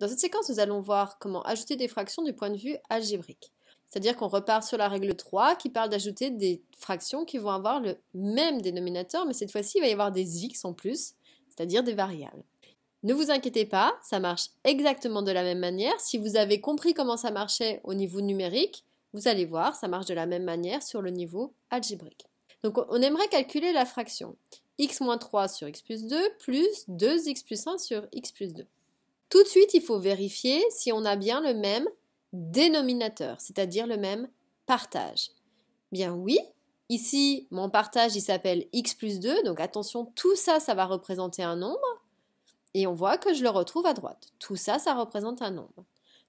Dans cette séquence, nous allons voir comment ajouter des fractions du point de vue algébrique. C'est-à-dire qu'on repart sur la règle 3 qui parle d'ajouter des fractions qui vont avoir le même dénominateur, mais cette fois-ci, il va y avoir des x en plus, c'est-à-dire des variables. Ne vous inquiétez pas, ça marche exactement de la même manière. Si vous avez compris comment ça marchait au niveau numérique, vous allez voir, ça marche de la même manière sur le niveau algébrique. Donc on aimerait calculer la fraction x moins 3 sur x plus 2 plus 2x plus 1 sur x plus 2. Tout de suite, il faut vérifier si on a bien le même dénominateur, c'est-à-dire le même partage. Bien oui, ici, mon partage, il s'appelle x plus 2, donc attention, tout ça, ça va représenter un nombre. Et on voit que je le retrouve à droite. Tout ça, ça représente un nombre.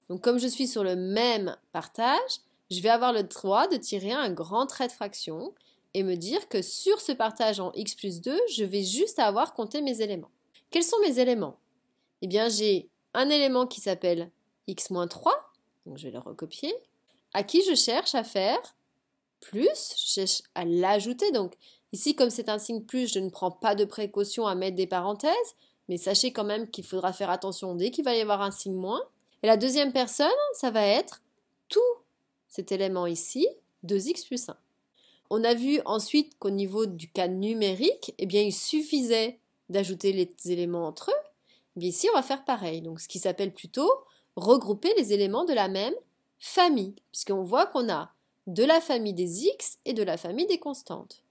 Donc comme je suis sur le même partage, je vais avoir le droit de tirer un grand trait de fraction et me dire que sur ce partage en x plus 2, je vais juste avoir compté mes éléments. Quels sont mes éléments? Eh bien, j'ai un élément qui s'appelle x moins 3, donc je vais le recopier, à qui je cherche à faire plus, je cherche à l'ajouter. Donc ici, comme c'est un signe plus, je ne prends pas de précaution à mettre des parenthèses, mais sachez quand même qu'il faudra faire attention dès qu'il va y avoir un signe moins. Et la deuxième personne, ça va être tout cet élément ici, 2x plus 1. On a vu ensuite qu'au niveau du cas numérique, eh bien, il suffisait d'ajouter les éléments entre eux. Mais ici, on va faire pareil. Donc, ce qui s'appelle plutôt regrouper les éléments de la même famille, puisqu'on voit qu'on a de la famille des x et de la famille des constantes.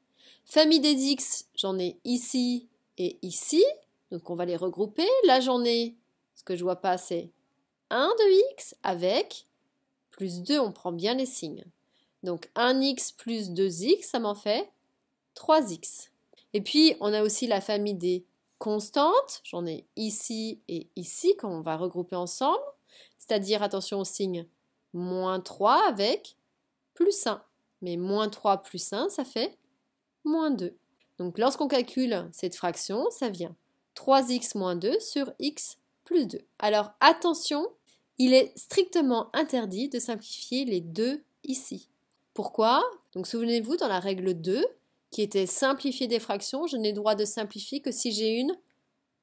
Famille des x, j'en ai ici et ici. Donc on va les regrouper. Là j'en ai, ce que je vois pas, c'est 1 de x avec plus 2, on prend bien les signes. Donc 1x plus 2x, ça m'en fait 3x. Et puis on a aussi la famille des constantes. J'en ai ici et ici, qu'on va regrouper ensemble. C'est-à-dire, attention au signe moins 3 avec plus 1. Mais moins 3 plus 1, ça fait moins 2. Donc lorsqu'on calcule cette fraction, ça vient 3x moins 2 sur x plus 2. Alors attention, il est strictement interdit de simplifier les 2 ici. Pourquoi? Donc souvenez-vous, dans la règle 2, qui était simplifier des fractions, je n'ai droit de simplifier que si j'ai une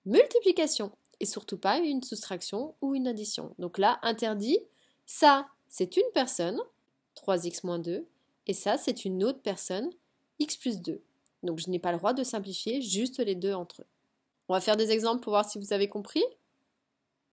multiplication et surtout pas une soustraction ou une addition. Donc là, interdit, ça c'est une personne, 3x moins 2, et ça c'est une autre personne, x plus 2. Donc je n'ai pas le droit de simplifier juste les deux entre eux. On va faire des exemples pour voir si vous avez compris.